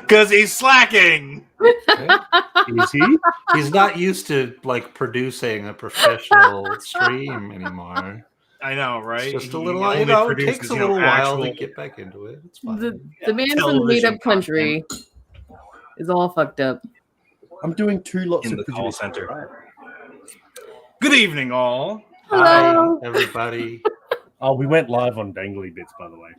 Because he's slacking. Is he? He's not used to like producing a professional stream anymore. I know, right? It's just a He little, only you know, it produces, takes a little while to actual- get back into it. It's fine. The man from the made up country is all fucked up. I'm doing 2 lots In of the call producing. center. Good evening, all. Hello. Hi, everybody. Oh, we went live on Dangly Bits, by the way.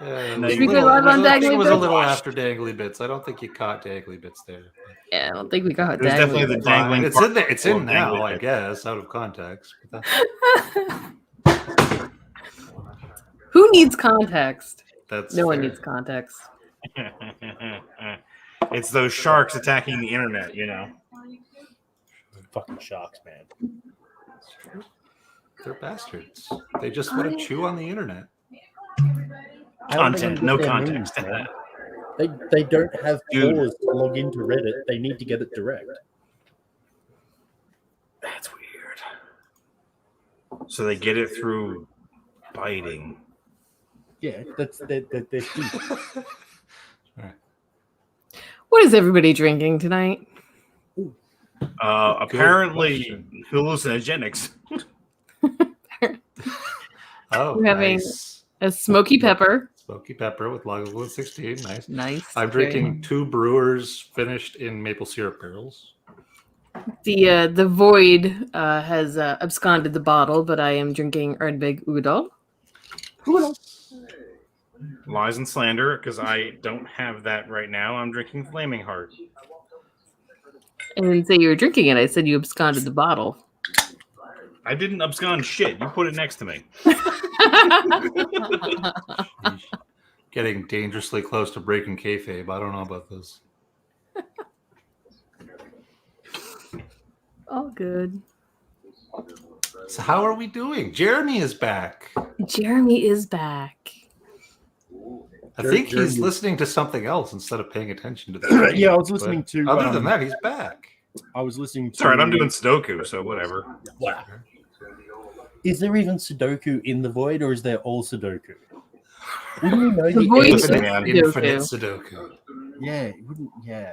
Did we go live on I think Dangly it was a Bits? little after Dangly Bits. I don't think you caught Dangly Bits there. Yeah, I don't think we got It was definitely the Dangly. dangling. It's in there. It's in Well, now, Dangly I Bits. guess, out of context. But Who needs context? that's No one fair. needs context. It's those sharks attacking the internet, you know. Fucking sharks, man. They're bastards. They just want to chew on the internet. I don't Content, think no their context. moves, man. They don't have Dude. pause to log into Reddit. They need to get it direct. That's weird. So they get it through biting. Yeah, that's their key. What is everybody drinking tonight? Apparently, question. hallucinogenics. Oh, We're having- nice. A smoky pepper. Smoky pepper with Lagavulin 16. Nice. Nice. I'm Very drinking 2 brewers finished in maple syrup barrels. The void has absconded the bottle, but I am drinking Erdbeg Udal. Lies and slander, because I don't have that right now. I'm drinking Flaming Heart. I didn't say you were drinking it. I said you absconded the bottle. I didn't abscond shit. You put it next to me. Getting dangerously close to breaking kayfabe. I don't know about this. All good. So how are we doing? Jeremy is back. Jeremy is back. I think he's Jeremy- listening to something else instead of paying attention to the stream, Yeah, I was but listening to. Other than that, he's back. I was listening to. It's all right. I'm doing Sudoku, so whatever. Wow. Is there even Sudoku in the void, or is there all Sudoku? Wouldn't you know The the void end- Listen, is man. Infinite Sudoku. Sudoku. Yeah, it wouldn't. Yeah.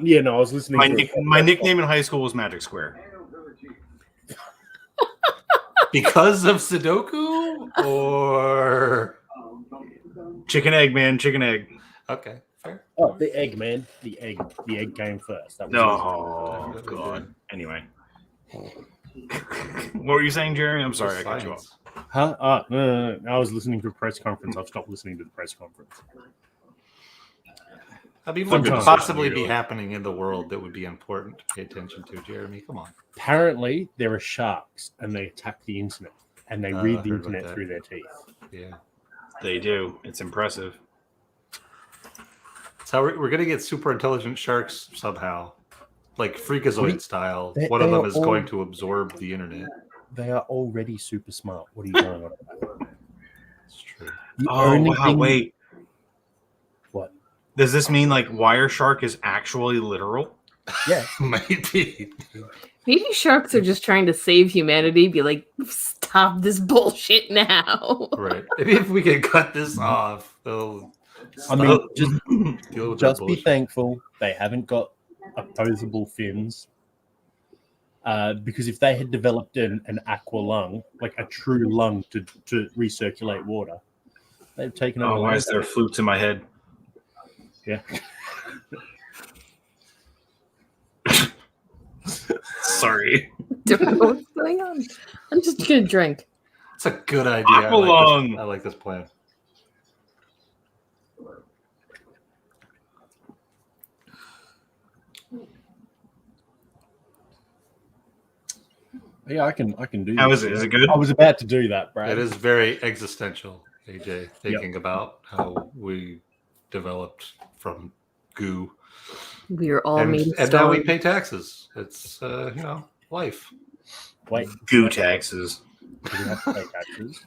Yeah. No, I was listening. My nickname in high school was Magic Square. Because of Sudoku? Or Chicken egg, man. Chicken egg. okay, fair. Oh, the egg, man. The egg came first. That was No, God. Anyway. What were you saying, Jerry? I'm sorry, I cut you off. easy. Huh? No. I was listening to a press conference. I've stopped listening to the press conference. I mean, what could Sometimes possibly be really. happening in the world that would be important to pay attention to, Jeremy? Come on. Apparently, there are sharks, and they attack the internet, and they read I the heard about internet that. through their teeth. Yeah. They do. It's impressive. So we're going to get super intelligent sharks somehow. Like Freakazoid style. They- One of they them are is all- going to absorb the internet. They are already super smart. What are you going on about? It's true. The Oh, only wow. thing- Wait. What? Does this mean like Wire Shark is actually literal? Yeah. Maybe. Maybe sharks are just trying to save humanity. Be like, stop this bullshit now. Right. Maybe if we can cut this off, they'll I mean, stop just deal with just that be bullshit. thankful they haven't got opposable fins. Because if they had developed an aqua lung, like a true lung to recirculate water, they've taken over. Oh, why is there flutes in my head? Yeah. Sorry. Don't know what's going on. I'm just gonna drink. It's a good idea. Aqualung. I like this plan. Yeah, I can do. How this. is it? Is it good? I was about to do that, Brad. It is very existential, AJ, thinking about how we developed from goo. We are all And, made of and now we stone. pay taxes. It's, life. Wait, Goo taxes. do we have to pay taxes?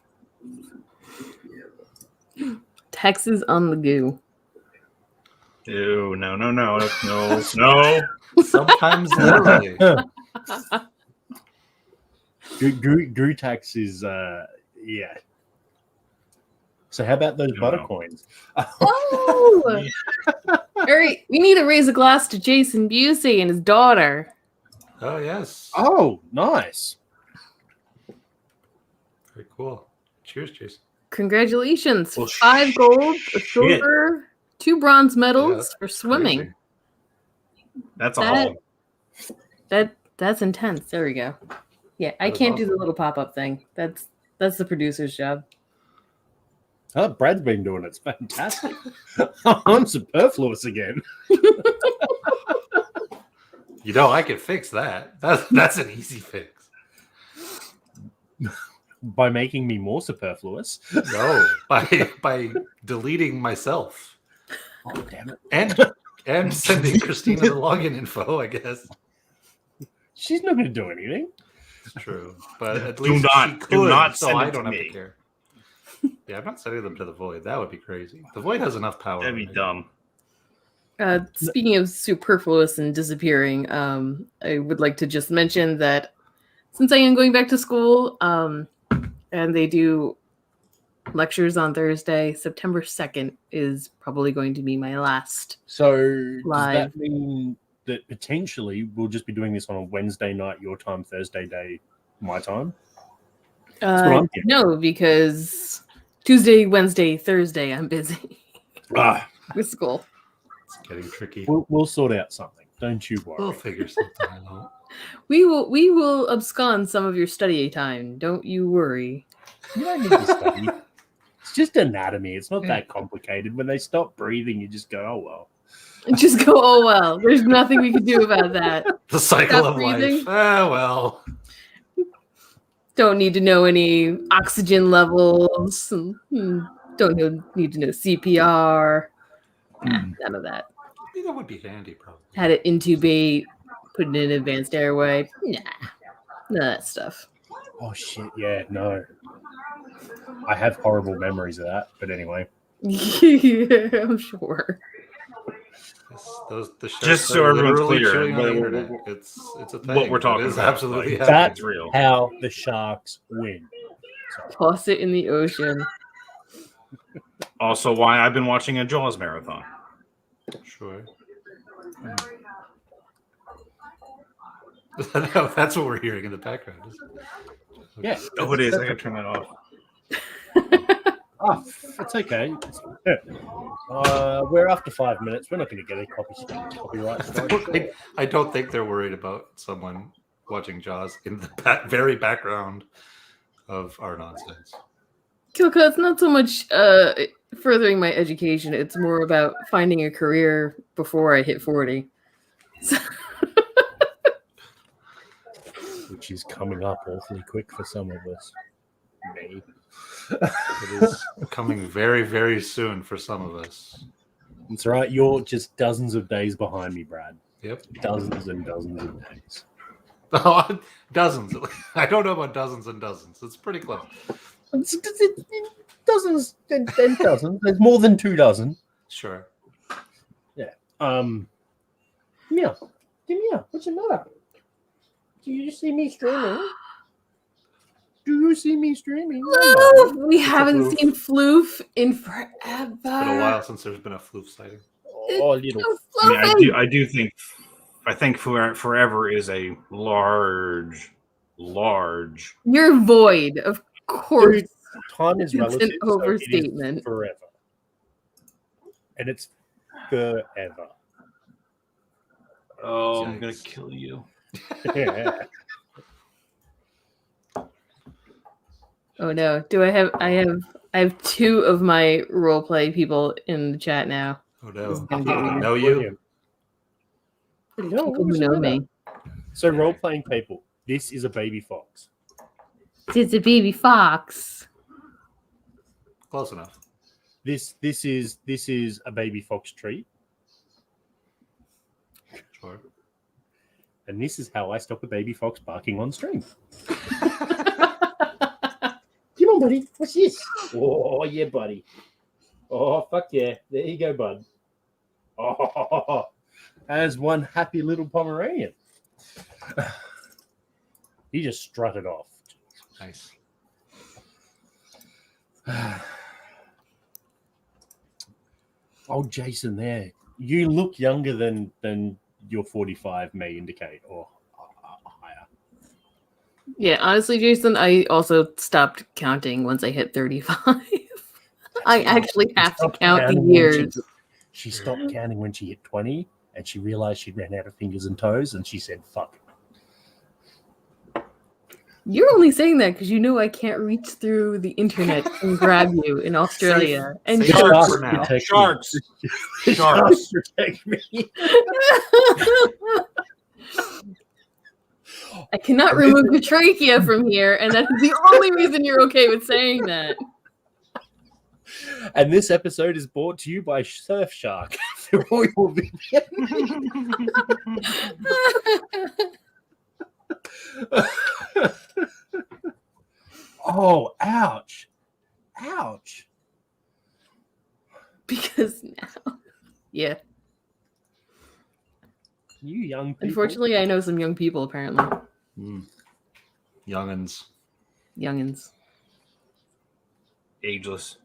Taxes on the goo. Ew, no. No. Sometimes literally. Goo tax is yeah. So how about those No. butter coins? Oh, All right, we need to raise a glass to Jason Busey and his daughter. Oh yes. Oh, nice. Very cool. Cheers, Jason. Congratulations. Well, 5 gold, a shit. silver, 2 bronze medals Yeah, for swimming. Crazy. That's a That- haul. That's intense. There we go. Yeah, I That is can't do the awesome. little pop-up thing. That's the producer's job. Oh, Brad's been doing it. It's fantastic. I'm superfluous again. You know, I could fix that. That's an easy fix. By making me more superfluous. No, by deleting myself Oh, damn it. and sending Christina the login info. I guess She's not going to do anything. it's true, but at Do least not- she do could, not so send I it to don't have me. to care. Yeah, I'm not sending them to the void. That would be crazy. The void has enough power. That'd be dumb. Speaking of superfluous and disappearing, I would like to just mention that since I am going back to school, and they do lectures on Thursday, September 2nd is probably going to be my last. So does Live. that mean that potentially we'll just be doing this on a Wednesday night, your time, Thursday day, my time? what I'm hearing. No, because Tuesday, Wednesday, Thursday, I'm busy Ah, with school. It's getting tricky. we'll sort out something. Don't you We'll worry. figure something out. We will abscond some of your study time. Don't you worry. You don't need to study. It's just anatomy. It's not that complicated. When they stop breathing, you just go, oh, well. Just go, oh well. There's nothing we can do about that. The cycle Stop of breathing. life. Ah, well. Don't need to know any oxygen levels. Don't need to know CPR. None of that. I think that would be handy, probably. Had it intubate, put it in advanced airway. Nah, none of that stuff. Oh, shit. Yeah, no. I have horrible memories of that. But anyway. Yeah, I'm sure. The sharks Just so are everyone's literally clear, chewing on the what- internet. what- It's a thing. What we're It talking is about, absolutely like, happening. it's real. How the Sharks win. Toss it in the ocean. Also, why I've been watching a Jaws marathon. Sure. No, that's what we're hearing in the background. Isn't it? Yeah. Oh, it is. I gotta turn that off. Oh, it's okay. We're after 5 minutes. We're not going to get a copyright strike. I don't think they're worried about someone watching Jaws in the very background of our nonsense. Kilka, it's not so much furthering my education. It's more about finding a career before I hit 40. Which is coming up awfully quick for some of us. Me. It is coming very, very soon for some of us. It's all right. You're just dozens of days behind me, Brad. Yep. Dozens and dozens of days. Oh, dozens. I don't know about dozens and dozens. It's pretty close. Dozens and dozens. There's more than 2 dozen. Sure. Meow. Meow. What's the matter? Do you see me streaming? Do you see me streaming? Floof! We It's a haven't floof. seen Floof in forever. It's been a while since there's been a floof sighting. Oh, little. I mean, I do think Forever is a large. You're void, of course. Dude, time is It's an relative. so it is overstatement. forever. And it's forever. Oh, I'm Yikes. gonna kill you. Yeah. Oh no! I have 2 of my roleplay people in the chat now. Oh no. gonna get weird. Know you? No, People who know me. So role playing people. This is a baby fox. It's a baby fox. Close enough. This is a baby fox treat, Sure. and this is how I stop a baby fox barking on stream. Come on, buddy. What's this? Oh yeah, buddy. Oh fuck yeah! There you go, bud. Oh, as one happy little Pomeranian. He just strutted off. Nice. Oh, Jason, there. You look younger than your 45 may indicate, or higher. Yeah, honestly, Jason, I also stopped counting once I hit 35. I actually She have to stopped count the counting when years. She stopped counting when she hit 20, and she realized she ran out of fingers and toes, and she said, "Fuck." You're only saying that because you know I can't reach through the internet and grab you in Australia. And safe sharks. for now. protect Sharks. me. Sharks. Protect me. I cannot remove your trachea from here, and that's the only reason you're okay with saying that. And this episode is brought to you by Surfshark. For all your Oh, ouch. Ouch. Because now, yeah. You young people. Unfortunately, I know some young people, apparently. Youngins. Youngins. Ageless.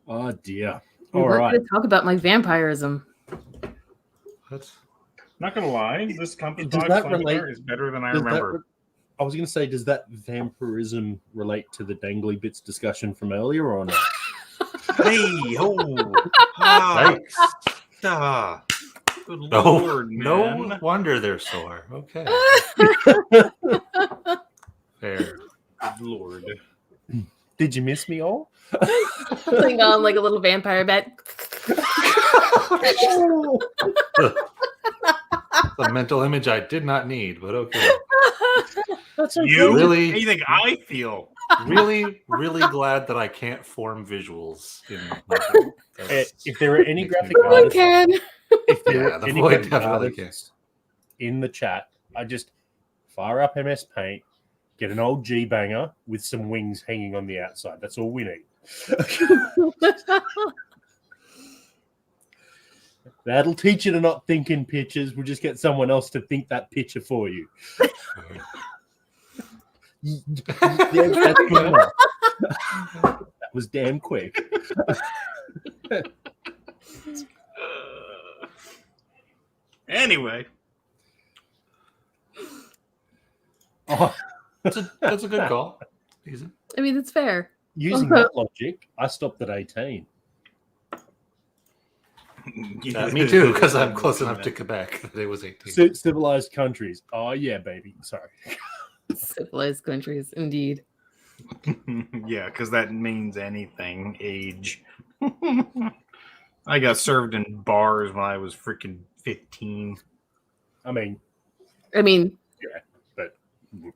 Oh, dear. We All weren't right. going to talk about my vampirism. What? Not gonna lie, this Compass Does Box that Flamethrower relate- is better than I Does that remember. I was going to say, does that vampirism relate to the dangly bits discussion from earlier or not? Hey, ah, ah. Good No, lord, no man. wonder they're sore. Okay. Fair. Good lord. Did you miss me all? Putting on like a little vampire bat. The mental image I did not need, but okay. That's You Really? How do you think I feel? Really, really glad that I can't form visuals in If there are any makes me graphic proud. One artists, can. if there Yeah, are the any void graphic definitely artists in the chat, I just fire up MS Paint, get an old G banger with some wings hanging on the outside. That's all we need. That'll teach you to not think in pictures. We'll just get someone else to think that picture for you. Yeah, that's good enough. That was damn quick. Anyway, Oh, That's a good call. Easy. I mean, it's fair. using that logic, I stopped at 18. Me too, because I'm close enough to Quebec that it was 18. Civilized countries. Oh, yeah, baby. Sorry. Civilized countries, indeed. Yeah, because that means anything. Age. I got served in bars when I was freaking 15. I mean, but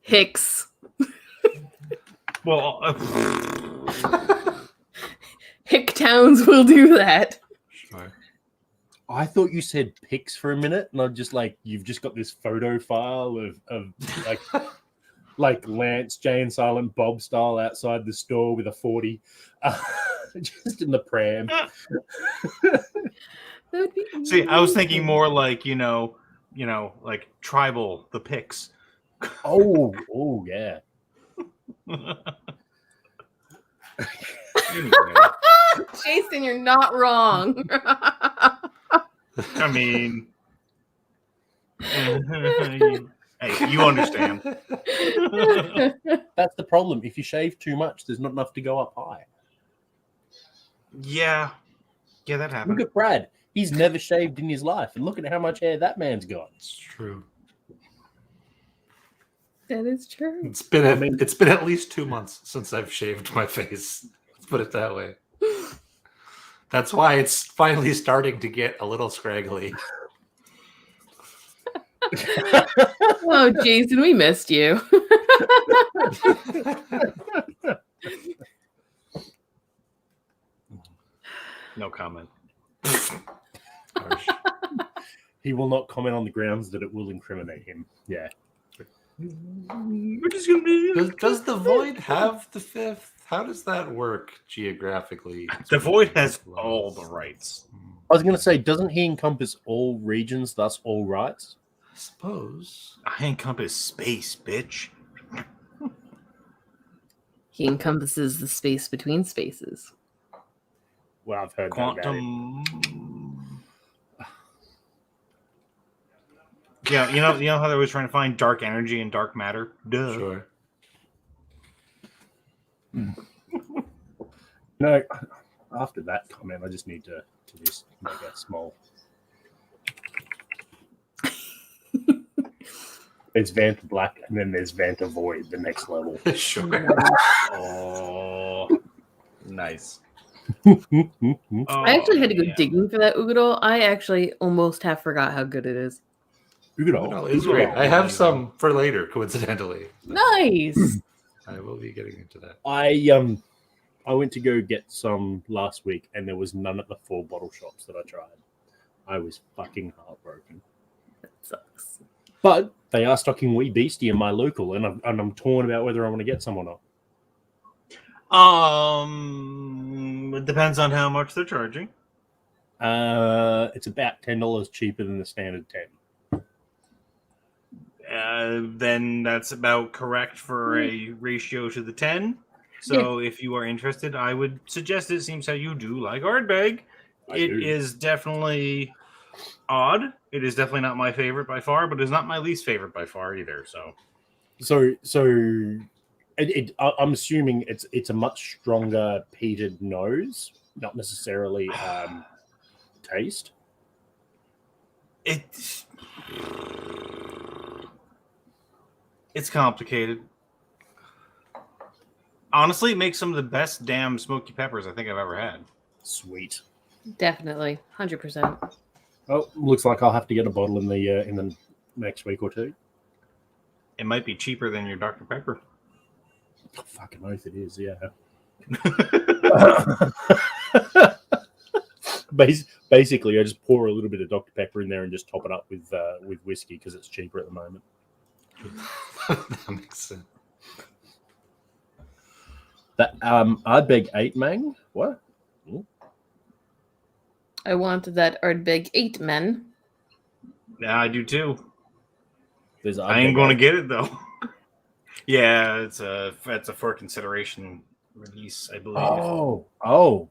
Hicks. Well, Hick towns will do that. Sure. I thought you said pics for a minute, and I'm just like, you've just got this photo file of like like Lance, Jay and Silent Bob style outside the store with a 40, just in the pram. That would be see, I was thinking amazing. more like like tribal, the pics. Oh, yeah. Anyway, Jason, you're not wrong. I mean, hey, you understand. That's the problem. If you shave too much, there's not enough to go up high. Yeah, that Look happened. at Brad. He's never shaved in his life, and look at how much hair that man's got. It's true. That is true. It's been at least 2 months since I've shaved my face. Let's put it that way. That's why it's finally starting to get a little scraggly. Oh, Jason, we missed you. No comment. Harsh. He will not comment on the grounds that it will incriminate him. Yeah. We're just gonna be. Does the void have the fifth? How does that work geographically? The void has all the rights. I was going to say, doesn't he encompass all regions, thus all rights? I suppose. I encompass space, bitch. He encompasses the space between spaces. Well, I've heard that about him. Quantum. Yeah, you know how they were trying to find dark energy and dark matter. Duh. Sure. No, after that comment, I just need to just make a small. There's Vanta Black, and then there's Vanta Void, the next level. Sure. Oh, nice. I actually had to go yeah. digging for that Ugadol. I actually almost half forgot how good it is. No, it's great. I have some for later, coincidentally. Nice. I will be getting into that. I went to go get some last week, and there was none at the 4 bottle shops that I tried. I was fucking heartbroken. That sucks. But they are stocking Wee Beastie in my local, and I'm torn about whether I want to get some or not. It depends on how much they're charging. It's about $10 cheaper than the standard 10. Then that's about correct for a ratio to the 10. So if you are interested, I would suggest it. Seems how you do like Ardbeg. It is definitely odd. It is definitely not my favorite by far, but it's not my least favorite by far either. So I'm assuming it's a much stronger peated nose, not necessarily taste. It's complicated. Honestly, it makes some of the best damn smoky peppers I think I've ever had. Sweet. Definitely. 100%. Oh, looks like I'll have to get a bottle in the next week or two. It might be cheaper than your Dr. Pepper. Oh, fucking oath it is, yeah. Basically, I just pour a little bit of Dr. Pepper in there and just top it up with whiskey because it's cheaper at the moment. That makes sense. That Ardbeg 8 Mang? What? I want that Ardbeg 8 men. Yeah, I do too. There's I ain't going to get it though. Yeah, it's a for consideration release, I believe. Oh.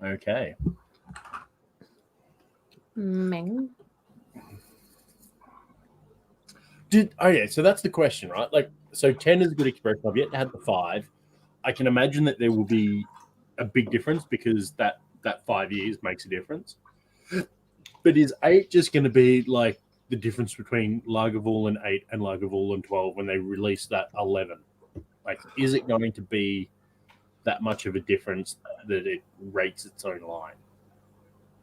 Okay. Meng. So that's the question, right? Like, so 10 is a good expression. I've yet to have the 5. I can imagine that there will be a big difference because that 5 years makes a difference. But is 8 just going to be like the difference between Lagavulin 8 and Lagavulin 12 when they release that 11? Like, is it going to be that much of a difference that it rates its own line?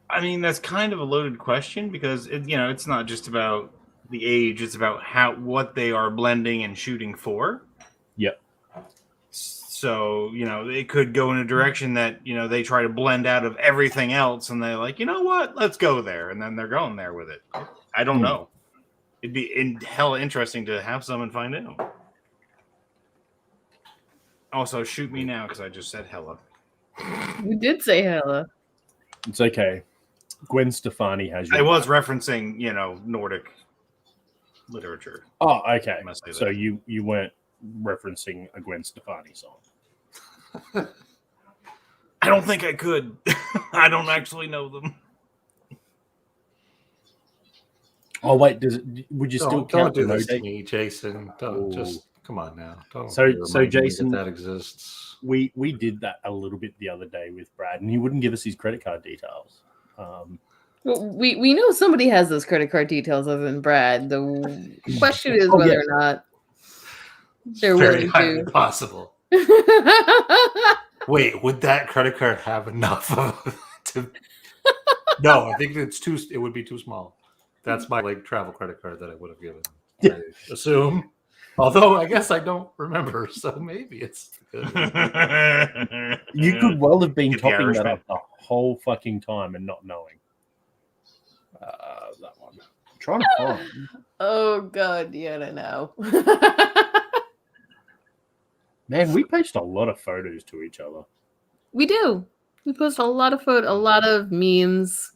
I mean, that's kind of a loaded question because it's not just about the age; it's about what they are blending and shooting for. Yep. So it could go in a direction that they try to blend out of everything else, and they're like, you know what, let's go there, and then they're going there with it. I don't know. It'd be hella interesting to have someone find out. Also, shoot me now because I just said hella. You did say hella. It's okay. Gwen Stefani has you. I was referencing, Nordic literature. Oh, okay. Must say that. So you weren't referencing a Gwen Stefani song. I don't think I could. I don't actually know them. Oh wait, would you still Don't count do the no this to date? me, Jason. Don't Ooh. just come on now. Don't So remind me Jason, that exists. We did that a little bit the other day with Brad, and he wouldn't give us his credit card details. Well, we know somebody has those credit card details other than Brad. The question is whether or not they're Very willing highly to. possible. Wait, would that credit card have enough to? No, I think it would be too small. That's my travel credit card that I would have given. I assume. Although I guess I don't remember, so maybe it's good. You could well have been Get the topping that Irishman. up the whole fucking time and not knowing. That one. I'm trying to find. Oh God, yeah, I know. Man, we post a lot of photos to each other. We do. We post a lot of memes.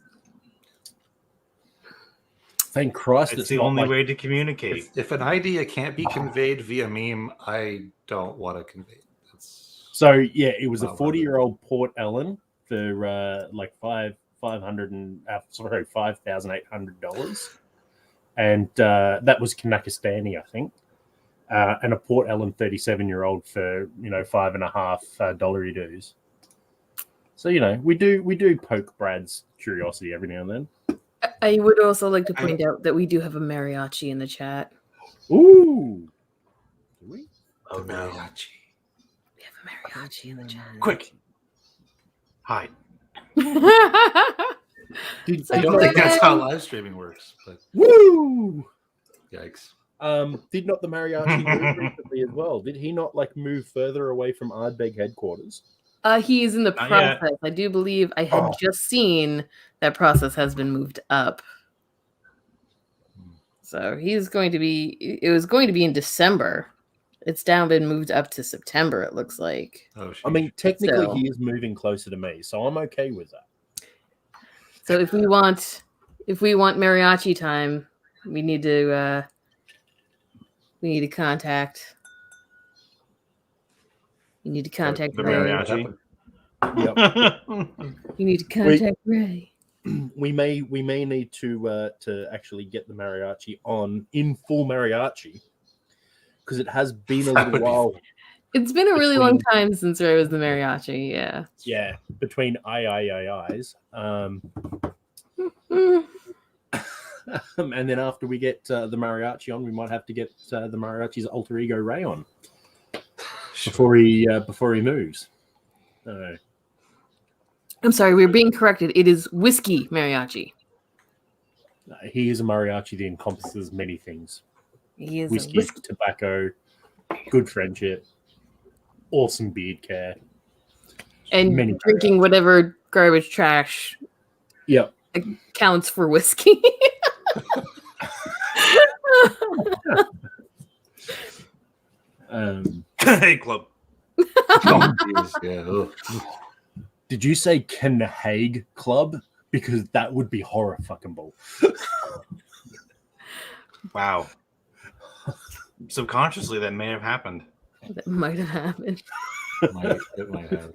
thank Christ It's it's the not only like, way to communicate. If an idea can't be conveyed via meme, I don't want to convey it. That's So yeah, it was a Wow, 40-year-old Port Ellen for like $5,800, and that was Kanakistani, I think, and a Port Ellen 37-year-old for $5.50 dollary dues. So we do poke Brad's curiosity every now and then. I would also like to point out that we do have a mariachi in the chat. Ooh, do we? Oh the no! mariachi. We have a mariachi in the chat. Quick, hide. Did, So I did don't not, think that's how live streaming works, but woo! yikes. Did not the mariachi move recently as well? Did he not move further away from Ardbeg headquarters? He is in the Not yet. process. I do believe I had just seen that process has been moved up. So he's going to be. It was going to be in December. It's now been moved up to September. It looks like. Oh, I mean, technically, So- he is moving closer to me, so I'm okay with that. So if we want mariachi time, we need to contact. You need to contact the Ray. mariachi. Yep. You need to contact Ray. we may need to actually get the mariachi on in full mariachi, because it has been a That little would be while. It's been a really long Between- time since Ray was the mariachi. Yeah. Yeah, between eyes. Mm. And then after we get the mariachi on, we might have to get the mariachi's alter ego Ray on before he moves. I'm sorry, we're being corrected. It is whiskey mariachi. He is a mariachi that encompasses many things: He is whiskey, a whiskey. tobacco, good friendship, awesome beard care, And many drinking whatever garbage trash Yep. counts for whiskey. Hey, club. Oh, geez, yeah. Ugh. Did you say Canhaig Club? Because that would be horror fucking bull. Wow. Subconsciously, that may have happened. That might have happened. It might have.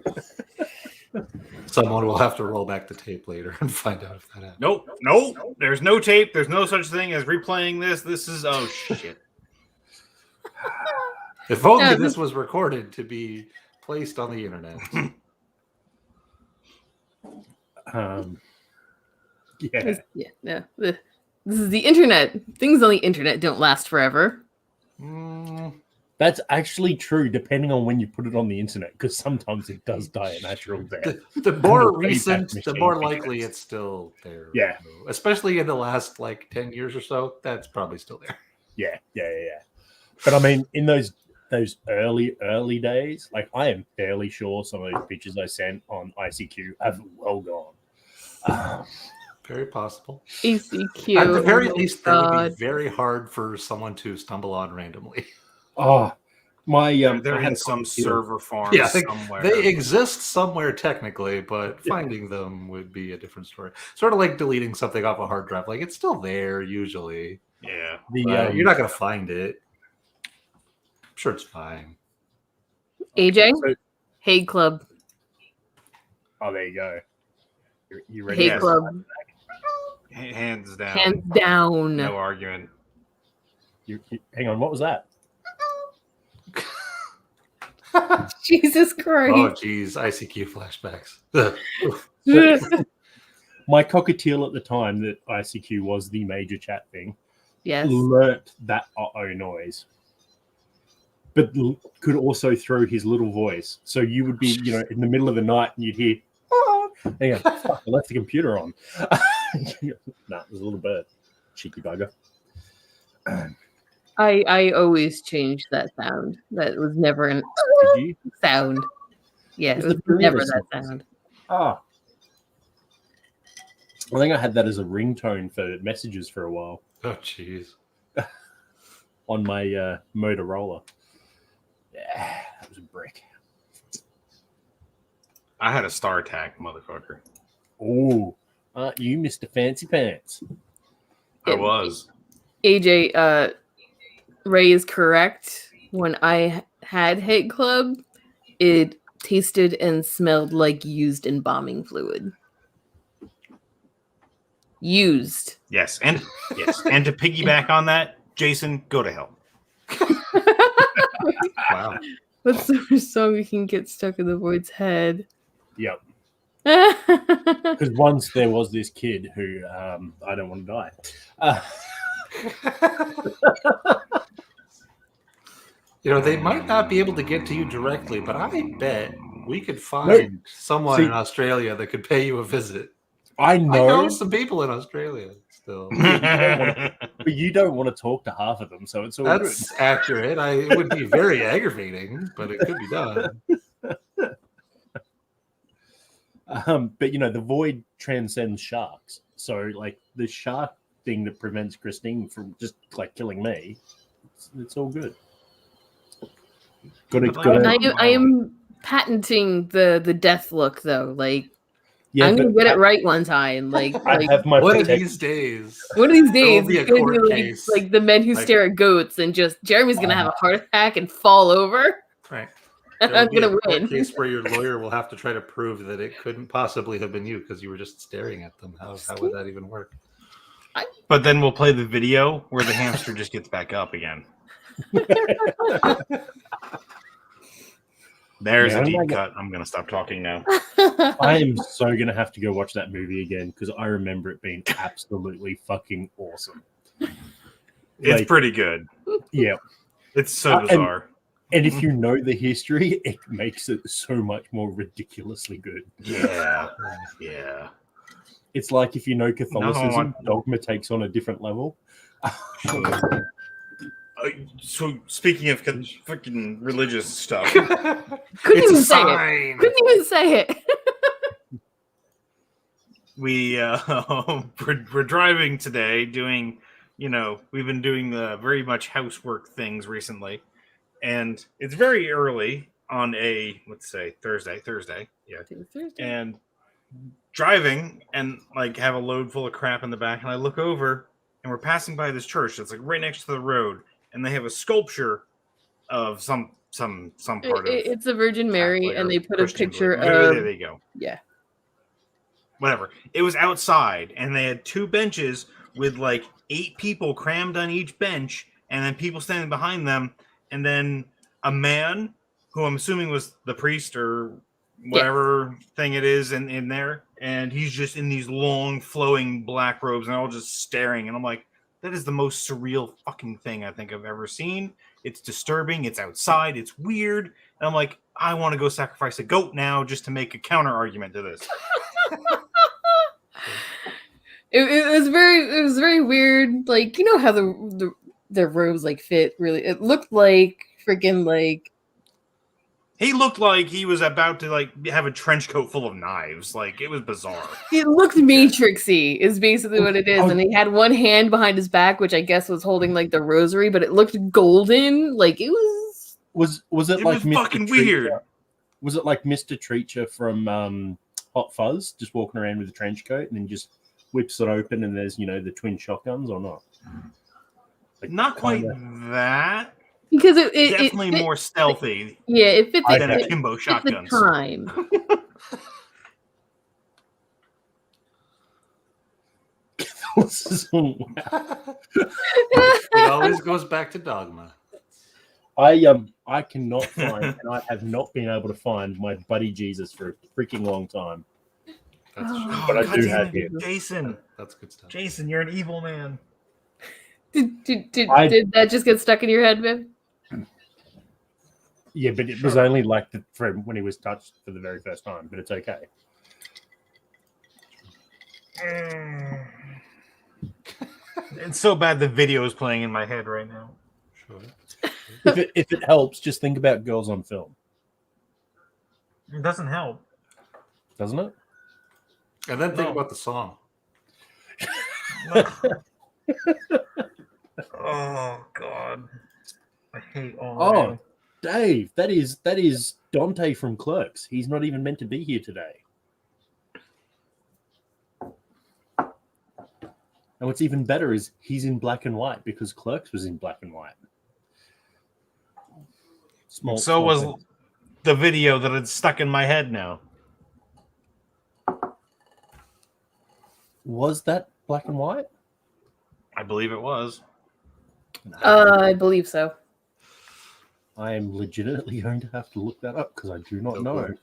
Someone will have to roll back the tape later and find out if that happened. Nope. There's no tape. There's no such thing as replaying this. This is shit. If only Yeah, this was recorded to be placed on the internet. Yeah. Yeah. This is the internet. Things on the internet don't last forever. Mm, That's actually true, depending on when you put it on the internet, because sometimes it does die a natural death. the more the Wayback recent, the Machine more fans. likely it's still there. Yeah. Especially in the last 10 years or so, that's probably still there. Yeah. But I mean, in those early days, I am fairly sure some of those pictures I sent on ICQ have well gone. Very possible. ACQ. At the very oh my least, that would God. be very hard for someone to stumble on randomly. Oh, my They're I had in a some cockatiel. server farm Yeah, somewhere. They exist somewhere technically, but finding them would be a different story. Sort of like deleting something off a hard drive. It's still there usually. Yeah. You're not going to find it. I'm sure it's fine. AJ, So- Hague Club. Oh, there you go. You ready? Hague Yes. Club. Hands down. Hands down. No argument. Hang on, what was that? Jesus Oh, Christ. geez. ICQ flashbacks. My cockatiel at the time that ICQ was the major chat thing Yes. learnt that uh-oh noise, but could also throw his little voice. So you would be, in the middle of the night and you'd hear, oh, and you go, fuck, I left the computer on. Nah, there's a little bird. Cheeky bugger. I always changed that sound. That was never an Did you? sound. Yeah, it It's was the Bermuda never that sounds. sound. Ah. I think I had that as a ringtone for messages for a while Oh, jeez. on my Motorola. Yeah, that was a brick. I had a Star Attack, motherfucker. Oh, aren't you Mr. Fancy Pants? I was. AJ, Ray is correct. When I had Hate Club, it tasted and smelled like used embalming fluid. Used. Yes, and to piggyback on that, Jason, go to hell. Wow. What's the first song we can get stuck in the void's head? Yep. Because Because once there was this kid who I don't want to die. They might not be able to get to you directly, but I bet we could find someone in Australia that could pay you a visit. I know some people in Australia still. but you don't want to talk to half of them, so it's all That's accurate. It would be very aggravating, but it could be done. good. But the void transcends sharks. So like the shark thing that prevents Christine from just like killing me, it's all good. I am patenting the death look though. Like I'm gonna get it right one time. Like have my one of these days. One of these days, be a it's gonna court be case. like the men who Like- stare at goats, and just Jeremy's gonna have a heart attack and fall over. Right. And There I'm will be a gonna court win. case where your lawyer will have to try to prove that it couldn't possibly have been you because you were just staring at them. How would that even work? But then we'll play the video where the hamster just gets back up again. There's a deep cut. I'm gonna stop talking now. I am so gonna have to go watch that movie again because I remember it being absolutely fucking awesome. It's Like, pretty good. yeah. It's so And- bizarre. And if you know the history, it makes it so much more ridiculously good. Yeah. Yeah. It's like if you know Catholicism, one. dogma takes on a different level. So speaking of freaking religious stuff, Couldn't It's even a say it. sign. Couldn't even say it. we're driving today doing, we've been doing very much housework things recently, and it's very early on a, let's say, Thursday, yeah, and driving and like have a load full of crap in the back, and I look over and we're passing by this church that's like right next to the road, and they have a sculpture of some part of It's a Virgin Mary, Catholic and or they put Christian a picture belief. There of they go. yeah. Whatever. It was outside, and they had two benches with like 8 people crammed on each bench, and then people standing behind them, and then a man who I'm assuming was the priest or whatever thing it is in there, and he's just in these long flowing black robes, and they're all just staring, and I'm like, that is the most surreal fucking thing I think I've ever seen. It's disturbing. It's outside. It's weird. And I'm like, I want to go sacrifice a goat now just to make a counter argument to this. It was very weird. Like, you know how the robes like fit really. It looked like freaking like He looked like he was about to like have a trench coat full of knives. Like, it was bizarre. it looked matrixy is basically what it is. And he had one hand behind his back, which I guess was holding like the rosary, but it looked golden. Like it was Was it It like was fucking weird. Was it like Mr. Treacher from Hot Fuzz, just walking around with a trench coat and then just whips it open and there's the twin shotguns or not? Like, Not quite that. because it Definitely fit, more stealthy yeah, it fit than the, akimbo fit the shotguns. time. It always goes back to dogma. I cannot find, and I have not been able to find my buddy Jesus for a freaking long time. That's Oh. true. But I God do damn have it, him. Jason. That's good stuff. Jason, you're an evil man. Did I- that just get stuck in your head, Viv? Yeah, but it was only like for when he was touched for the very first time. But it's okay. It's so bad the video is playing in my head right now. Sure. If it helps, just think about girls on film, It doesn't help. doesn't it? And then think No. about the song. Oh God, I hate all. Oh, Dave, that is Dante from Clerks. He's not even meant to be here today. And what's even better is he's in black and white because Clerks was in black and white. So was the video that had stuck in my head now. Was that black and white? I believe it was. I believe so. I am legitimately going to have to look that up because I do not know. Okay.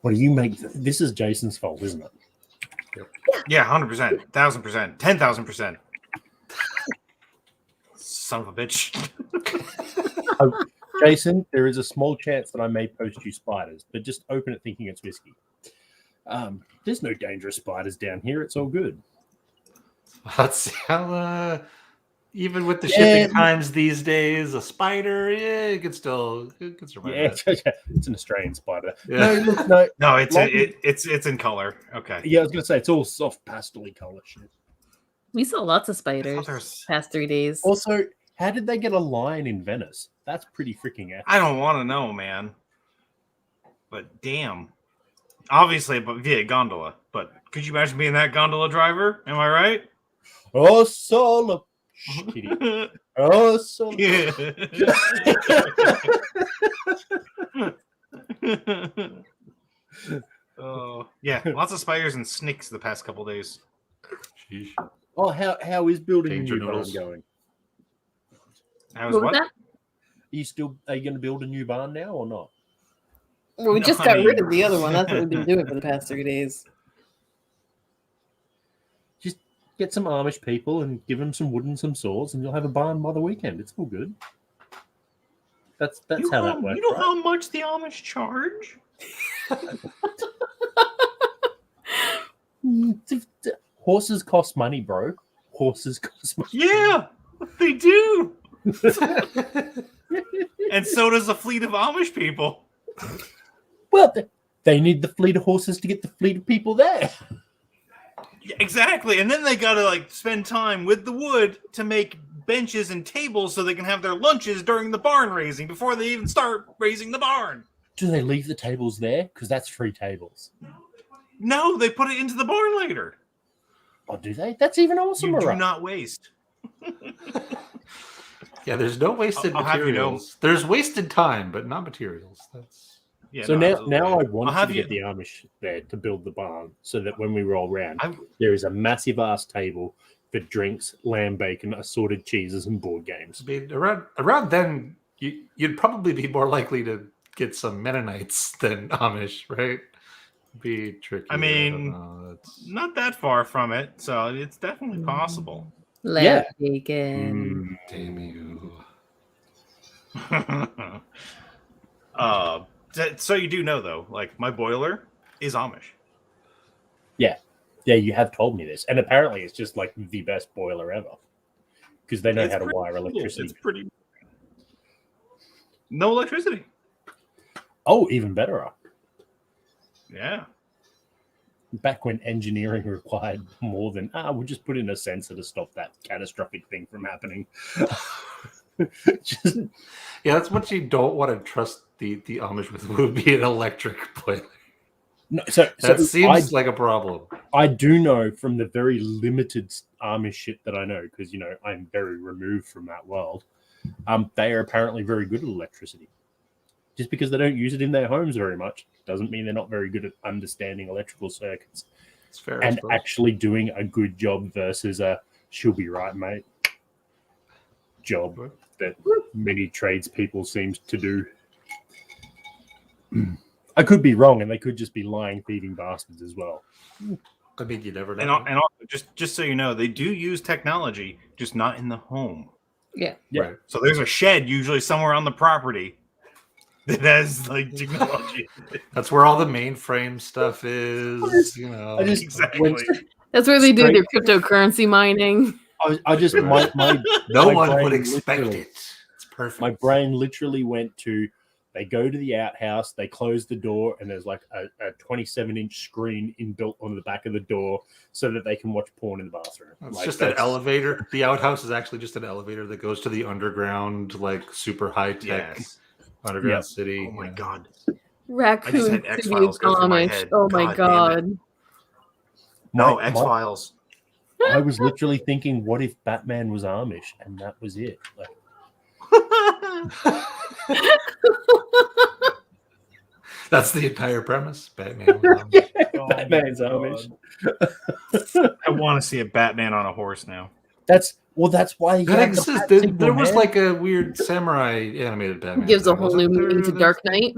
What do you make? This is Jason's fault, isn't it? Yeah, 100%, 1,000%, 10,000%. Son of a bitch. Jason, there is a small chance that I may post you spiders, but just open it thinking it's whiskey. There's no dangerous spiders down here. It's all good. That's how, even with the shipping times these days, a spider, it can survive. Yeah, that. it's an Australian spider. Yeah. No, look, no. No, it's in color. Okay. Yeah, I was gonna say it's all soft pastel color shit. We saw lots of I spiders thought there's- past 3 days. Also, how did they get a lion in Venice? That's pretty freaking epic. I don't want to know, man. But damn. Obviously, but via gondola. But could you imagine being that gondola driver? Am I right? Oh, solo. Kitty. Oh, solo. Yeah. Oh, yeah. Lots of spiders and snakes the past couple days. Sheesh. Oh, how is building a Danger new barn noodles. going? How's What was what? that? Are you going to build a new barn now or not? Well, we No, just I got mean- rid of the other one. That's what we've been doing for the past 3 days. Just get some Amish people and give them some wood and some saws, and you'll have a barn by the weekend. It's all good. That's how that works. You know right? how much the Amish charge? Horses cost money, bro. Horses cost money. Yeah, they do. And so does a fleet of Amish people. Well, they need the fleet of horses to get the fleet of people there. Yeah, exactly. And then they gotta like spend time with the wood to make benches and tables so they can have their lunches during the barn raising before they even start raising the barn. Do they leave the tables there? Because that's free tables. No, they put it into the barn later. Oh, do they? That's even awesome. You do not waste. Yeah, there's no wasted I'll have you know- materials. There's wasted time, but not materials. That's Yeah, So no, now absolutely. I want I'll have to you- get the Amish there to build the barn so that when we roll around, I- there is a massive ass table for drinks, lamb bacon, assorted cheeses, and board games. I mean, around then you'd probably be more likely to get some Mennonites than Amish, right? Be tricky. I mean, don't know. That's- not that far from it, so it's definitely possible. Lamb Yeah. bacon. damn you. So you do know though, like my boiler is Amish. Yeah, you have told me this, and apparently it's just like the best boiler ever because they know It's how to pretty wire cool. electricity. It's pretty. No electricity. Oh, even better. Yeah. Back when engineering required more than we'll just put in a sensor to stop that catastrophic thing from happening. Just, Yeah, that's what you don't want to trust the Amish with would be an electric boiler. no, so That I, seems like a problem. I do know from the very limited Amish shit that I know, because I'm very removed from that world. They are apparently very good at electricity. Just because they don't use it in their homes very much doesn't mean they're not very good at understanding electrical circuits It's fair. I and suppose. actually doing a good job versus a "she'll be right, mate" job that many tradespeople seem to do. I could be wrong, and they could just be lying, thieving bastards as well. I mean, you never know. And also, just so you know, they do use technology, just not in the home. Yeah. Yeah. Right. So there's a shed usually somewhere on the property that has like technology. That's where all the mainframe stuff is. I just Exactly. That's where they do Straight- their cryptocurrency mining. I just my no my one brain would expect literally- it. It's perfect. my brain literally went to they go to the outhouse, they close the door, and there's like a 27-inch screen inbuilt on the back of the door so that they can watch porn in the bathroom. It's Like, just an that's- elevator. The outhouse is actually just an elevator that goes to the underground, like super high tech Yes. underground Yeah. city. Oh my Yeah. god. Raccoon had City X-Files of go through my Amish. head. Oh my God god. No, my- X Files. I was literally thinking, what if Batman was Amish, and that was it? Like, That's the entire premise. Batman. was Amish. Oh Batman's my Amish. God. I want to see a Batman on a horse now. That's why he That had the exists. bat There, signal, there was man. like a weird samurai animated Batman. Gives a thing, whole wasn't new there? meaning to There's- Dark Knight.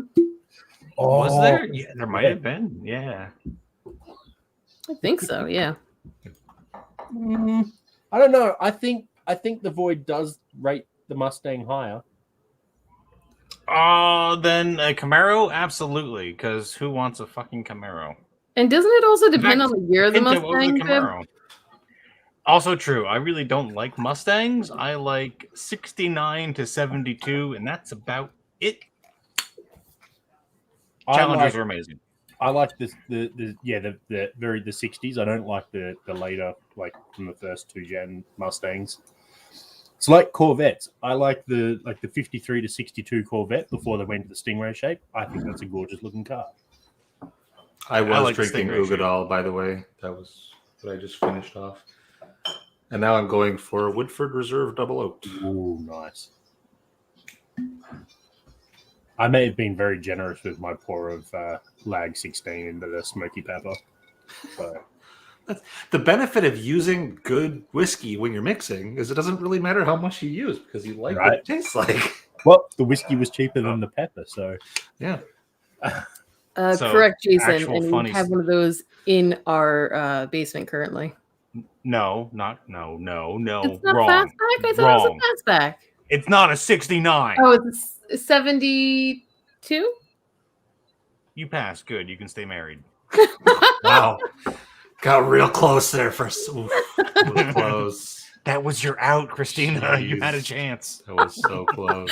Was Oh, there? Yeah, there might yeah. have been. Yeah. I think so. Yeah. I don't know. I think the Void does rate the Mustang higher. Then a Camaro, absolutely. Because who wants a fucking Camaro? And doesn't it also depend fact, on the year of the Pinto over the Mustang? Deb? Camaro. Also true. I really don't like Mustangs. I like 69 to 72, and that's about it. Challengers are amazing. I like the 60s. I don't like the later, like from the first 2-gen Mustangs. It's like Corvettes. I like the 53 to 62 Corvette before they went to the Stingray shape. I think that's a gorgeous looking car. I was like the drinking Stingray shape. Ugadal, by the way. That was what I just finished off. And now I'm going for Woodford Reserve Double Oaked. Ooh, nice. I may have been very generous with my pour of Lag 16 into the Smoky Pepper. So The benefit of using good whiskey when you're mixing is it doesn't really matter how much you use because you like what Right. it tastes like. well, the whiskey was cheaper than the pepper, so Yeah. So, Correct, Jason. actual And funny we have one of those in our basement currently. No. It's not Wrong. fastback. I thought it Wrong. was a fastback. It's not a 69. Oh, it's 72. You passed. Good. You can stay married. Wow. Got real close there for oof, it was close. That was your out, Christina. You had a Jeez. chance. That was so close.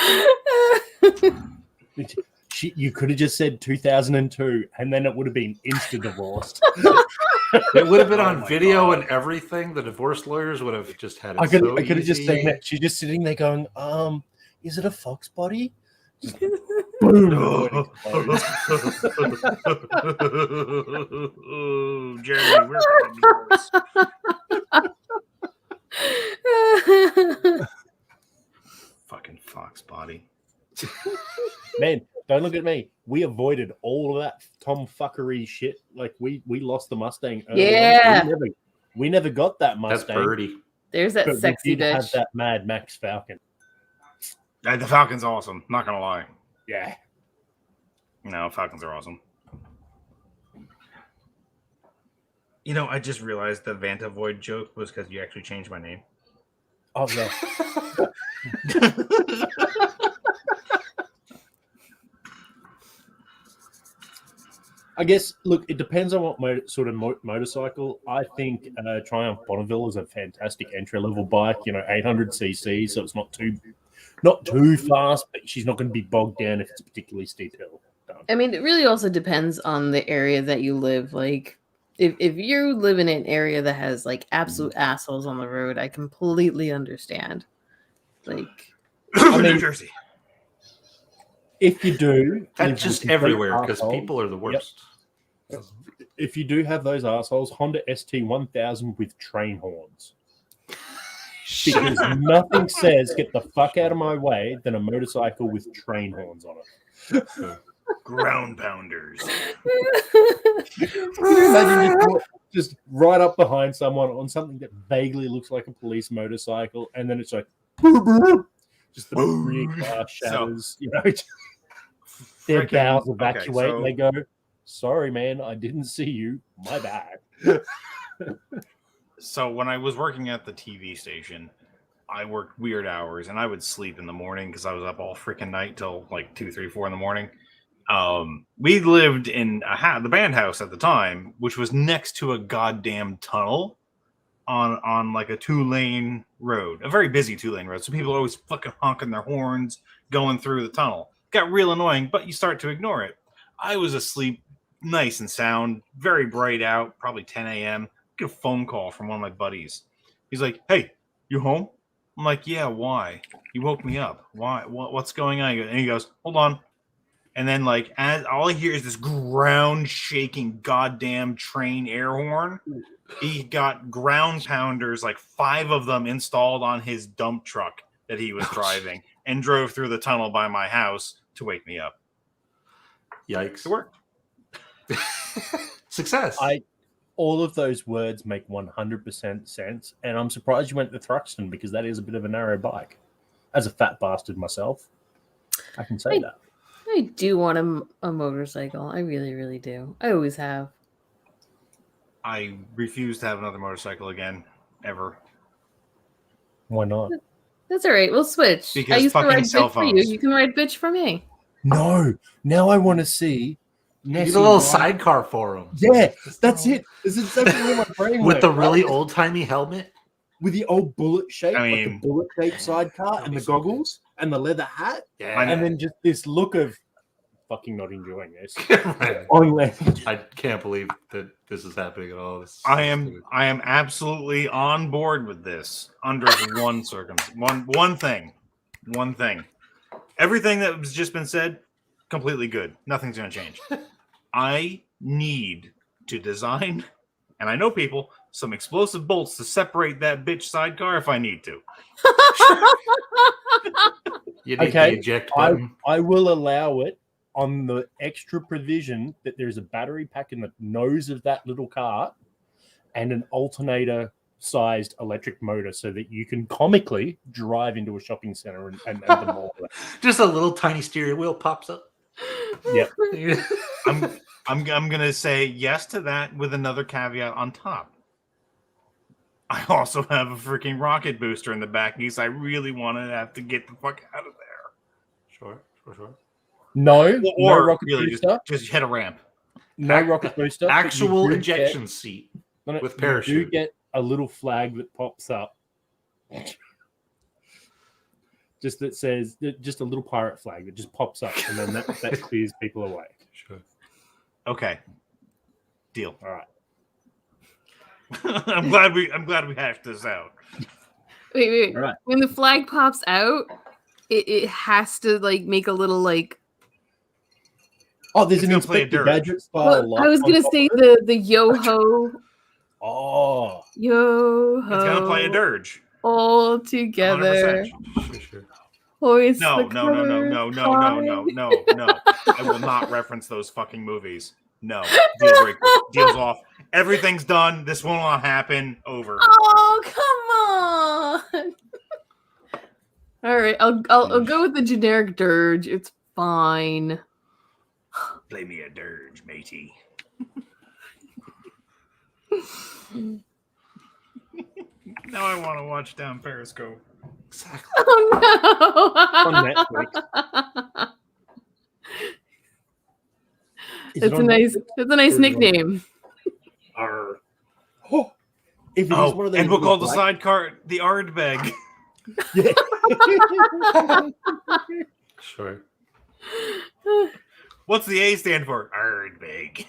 you could have just said 2002, and then it would have been instant divorced. It would have been Oh on my video God. and everything. The divorce lawyers would have just had it I could so have just easy. seen that. She's just sitting there going, is it a fox body? Just boom. Oh, Jeremy, we're getting divorced. Fucking fox body. Man, don't look at me. We avoided all of that tomfuckery shit. Like we lost the Mustang. early on. Yeah. We never got that That's Mustang. Birdie. There's that But sexy we did have bitch. that Mad Max Falcon. The Falcon's awesome. Not gonna lie. Yeah. No, Falcons are awesome. You know, I just realized the Vanta Void joke was because you actually changed my name. Oh yeah. I guess. Look, it depends on what sort of motorcycle. I think Triumph Bonneville is a fantastic entry level bike. 800cc, so it's not too fast, but she's not going to be bogged down if it's a particularly steep hill. I mean, it really also depends on the area that you live. Like, if you live in an area that has like absolute assholes on the road, I completely understand. Like, New Jersey. If you do, That's live just with everywhere because arsehole, people are the worst. If you do have those assholes, Honda ST1000 with train horns. Because nothing says "get the fuck out of my way" than a motorcycle with train horns on it. Ground pounders. Can you imagine just right up behind someone on something that vaguely looks like a police motorcycle, and then it's like just the rear glass shatters, their bowels evacuate, and they go, "Sorry, man, I didn't see you. My bad." So when I was working at the TV station, I worked weird hours and I would sleep in the morning because I was up all freaking night till like 2, 3, 4 in the morning. We lived in the band house at the time, which was next to a goddamn tunnel on like a 2-lane road, a very busy 2-lane road. So people are always fucking honking their horns going through the tunnel. Got real annoying, but you start to ignore it. I was asleep, nice and sound, very bright out, probably 10 a.m. Get a phone call from one of my buddies. He's like, "Hey, you home?" I'm like, "Yeah, why?" He woke me up. Why? What's going on? And he goes, "Hold on." And then, like, as all I hear is this ground shaking goddamn train air horn. He got ground pounders, like 5 of them installed on his dump truck that he was driving, and drove through the tunnel by my house to wake me up. Yikes. It worked. Success. All of those words make 100% sense, and I'm surprised you went to Thruxton because that is a bit of a narrow bike. As a fat bastard myself, I can say that. I do want a motorcycle. I really, really do. I always have. I refuse to have another motorcycle again, ever. Why not? That's all right. We'll switch. Because I used to fucking ride cell bitch for you. phones. You can ride bitch for me. No. Now I want to see You Nessie need a little ride- sidecar for him. Yeah, that's it. This is exactly where my brain With went, the really right? old timey helmet. With the old bullet shape, I like mean- the bullet shaped sidecar That'd and be the so good. goggles and the leather hat, Yeah. and then just this look of fucking not enjoying this. Right. On land. I can't believe that this is happening at all. This is I so am stupid. absolutely on board with this under one circumstance. One thing. Everything that has just been said, completely good. Nothing's going to change. I need to design, and I know people, some explosive bolts to separate that bitch sidecar if I need to. You need Okay, the eject button. I will allow it on the extra provision that there's a battery pack in the nose of that little cart and an alternator sized electric motor so that you can comically drive into a shopping center and the mall. Just a little tiny steering wheel pops up. Yep. I'm gonna say yes to that with another caveat on top. I also have a freaking rocket booster in the back in case I really want to have to get the fuck out of there. Sure. No, no Or rocket really booster. just hit a ramp. No rocket booster. but you Actual do injection seat. get- with You parachute. do get a little flag that pops up. Just that says, just a little pirate flag that just pops up, and then that clears people away. Sure. Okay. Deal. All right. I'm glad we hashed this out. Wait. All right. When the flag pops out, it has to like make a little like. Oh, there's It's an gonna play a Inspector dirge. Gadget style. Well, lock I was on gonna top say of it. the yo ho Oh, yo ho. It's gonna play a dirge. all together. 100%. Sure. Hoist No. the colors I will not reference those fucking movies. No. Deal breaker. Deal's off. Everything's done. This will not happen. Over. Oh, come on. All right, I'll go with the generic dirge. It's fine. Play me a dirge, matey. Now I want to watch down Periscope. Exactly. Oh on no. Netflix. Is it That's a on nice. Netflix? That's a nice Or is it on- nickname. Arr. Oh, if it is Oh, one of those and we'll little call the black- sidecar the Ardbeg. Yeah. Sure. What's the A stand for? Ardbeg.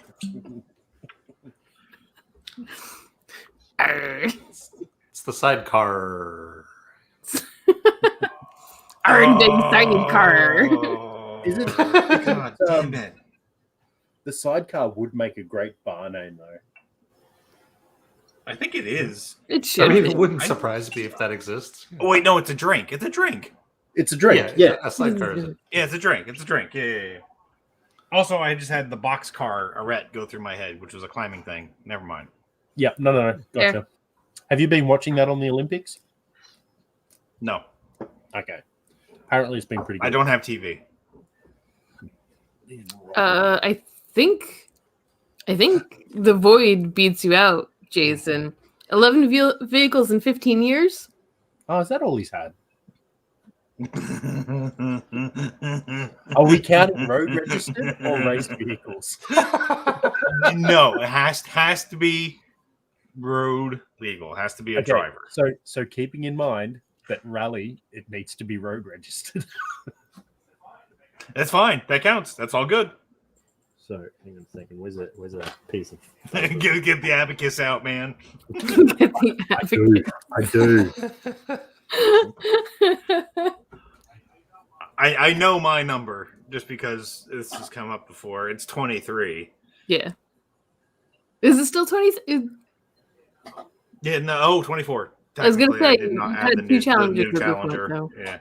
It's the sidecar. Ardbeg sidecar. Is it? God Um, damn it. The sidecar would make a great bar name, though. I think it is. It I should. mean, be. it wouldn't surprise me if that exists. Oh wait, no, it's a drink. It's a drink. It's a drink. Yeah. A sidecar is a Yeah, it's a drink. It's a drink. Yeah. Also, I just had the boxcar arete go through my head, which was a climbing thing. Never mind. Yeah. No. Gotcha. Have you been watching that on the Olympics? No, Okay. Apparently, it's been pretty good. I don't have TV. I think the void beats you out, Jason. 11 vehicles in 15 years. Oh, is that all he's had? Are we counting road registered or raced vehicles? No, it has to be road legal. It has to be a Okay, driver. So keeping in mind that rally, it needs to be road registered. That's fine. That counts. That's all good. So hang on a second. Where's a piece of? Get the abacus out, man. I do. I know my number just because this has come up before. It's 23. Yeah. Is it still 20? Yeah, no, 24. I was gonna Technically, say, I did not you add had the two new challenges at this challenger. point, Yeah,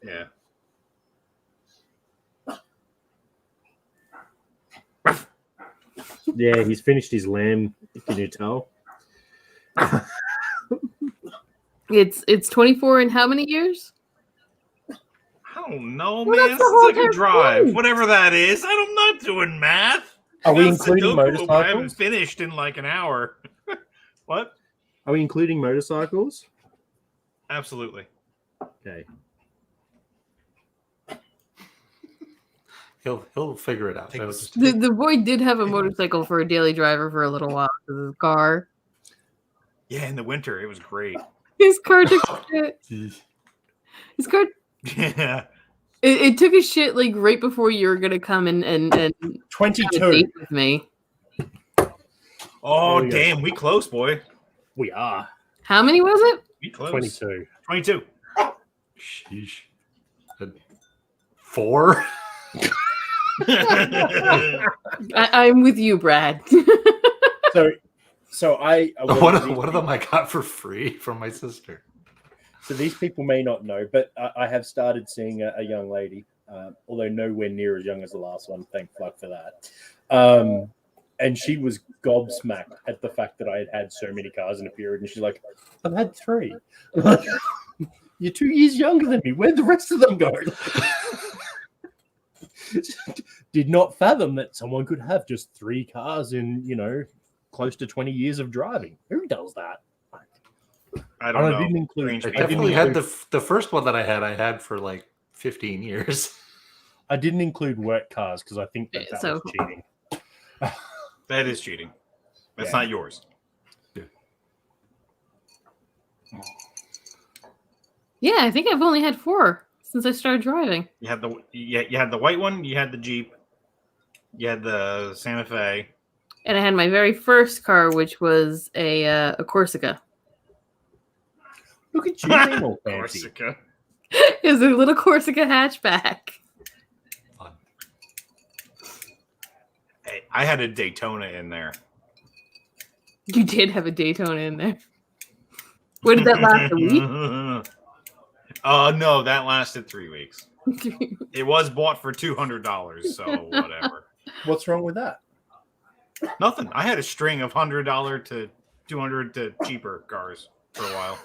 yeah. Yeah, he's finished his lamb. Can you tell? It's 24 in how many years? I don't know, Well, man. that's This the is whole like a entire drive, point. whatever that is. I'm not doing math. Are we That's including Sudoku, but I haven't motorcycles? finished in like an hour. What? Are we including motorcycles? Absolutely. Okay. He'll figure it out. Take It'll this- just- The boy did have a motorcycle for a daily driver for a little while. His car. Yeah, in the winter, it was great. His car took shit. His car. Yeah. It took a shit like right before you were gonna come and have a 22. date with me. Oh, There we go. damn. We close, boy. We are. How many was it? We close. 22. 22. Sheesh. 4? I'm with you, Brad. So I One of them I got for free from my sister. So these people may not know, but I have started seeing a young lady, although nowhere near as young as the last one. Thank fuck for that. And she was gobsmacked at the fact that I had so many cars in a period. And she's like, I've had 3. I'm like, you're 2 years younger than me. Where'd the rest of them go? Did not fathom that someone could have just 3 cars in, close to 20 years of driving. Who does that? I don't know. didn't include. Strange I people. definitely had the first one that I had for like 15 years. I didn't include work cars because I think that So- was cheating. That is cheating. That's Yeah. not yours. Yeah, I think I've only had 4 since I started driving. You had the white one, you had the Jeep, you had the Santa Fe. And I had my very first car, which was a Corsica. Look at you being all fancy. Corsica. It was a little Corsica hatchback. Fun. Hey, I had a Daytona in there. You did have a Daytona in there. What did that last, a week? No, that lasted 3 weeks. It was bought for $200, so whatever. What's wrong with that? Nothing. I had a string of $100 to $200 to cheaper cars for a while.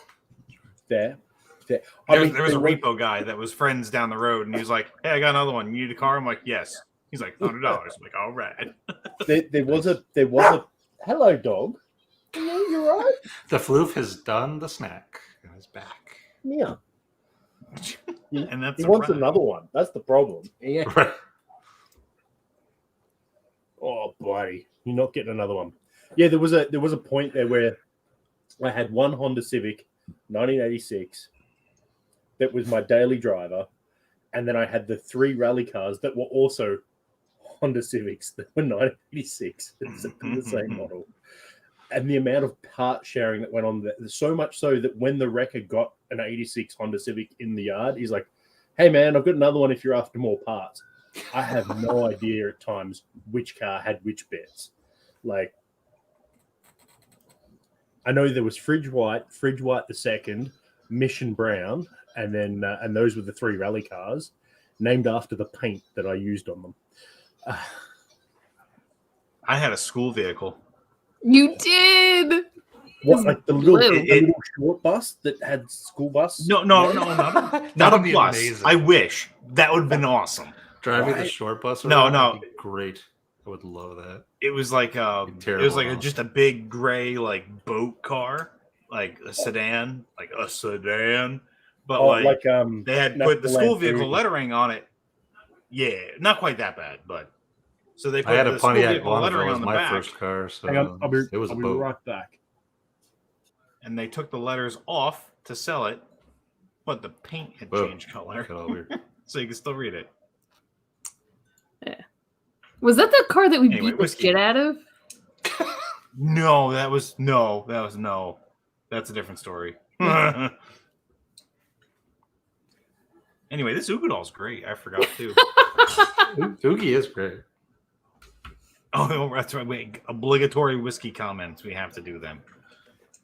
There. There was a repo guy that was friends down the road, and he was like, "Hey, I got another one. You need a car?" I'm like, "Yes." He's like, $100. I'm like, "All right." There was a hello dog. Yeah, you're right. The floof has done the snack and is back. Yeah. And that's He a wants wrap. another one. That's the problem. Yeah. Right. Oh, buddy, you're not getting another one. Yeah, there was a point there where I had one Honda Civic, 1986, that was my daily driver, and then I had the 3 rally cars that were also Honda Civics that were 1986, exactly the same model. And the amount of part sharing that went on there, so much so that when the wrecker got an 86 Honda Civic in the yard, he's like, "Hey man, I've got another one if you're after more parts." I have no idea at times which car had which bits. Like, I know there was Fridge White the second, Mission Brown, and then and those were the 3 rally cars, named after the paint that I used on them. I had a school vehicle. You did. What, like the little, Blue. the little short bus that had school bus? No, not a That'd be plus. amazing. I wish that would have been awesome. Driving the Right. short bus. No, around no. would be great. I would love that. It was like Terrible. just a big gray like boat car, like a sedan, But Oh, like they had no, put the the school Land vehicle Cruiser. lettering on it. Yeah, not quite that bad, but so they put I had the a school Pontiac vehicle lettering Bonneville as on the my back, first car, so Hang on, it was a I'll be boat. right back. and they took the letters off to sell it, but the paint had Whoa. changed color, Got all weird. so you can still read it. Was that the car that we Anyway, beat the whiskey. shit out of? No. That's a different story. Anyway, this Ugadal's great. I forgot too. Doogie is great. Oh, that's right. Wait, obligatory whiskey comments. We have to do them.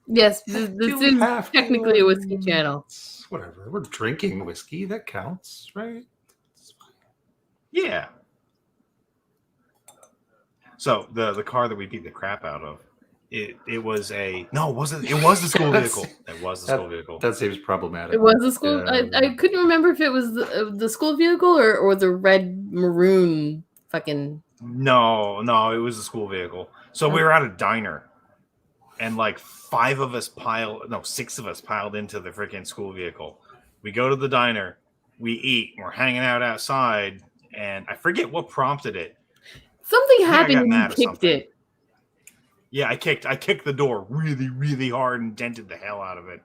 Yes, this You is have to, technically a whiskey channel. Whatever. We're drinking whiskey. That counts, right? Yeah. So the car that we beat the crap out of, it was a no, it wasn't. It was the school vehicle. It was the school vehicle. That seems problematic. It was a school. Yeah. I couldn't remember if it was the school vehicle or the red maroon fucking. No, it was the school vehicle. So we were at a diner, and like 6 of us piled into the freaking school vehicle. We go to the diner, we eat, we're hanging out outside, and I forget what prompted it. Something I got happened mad and or you kicked something. it. Yeah, I kicked the door really, really hard and dented the hell out of it.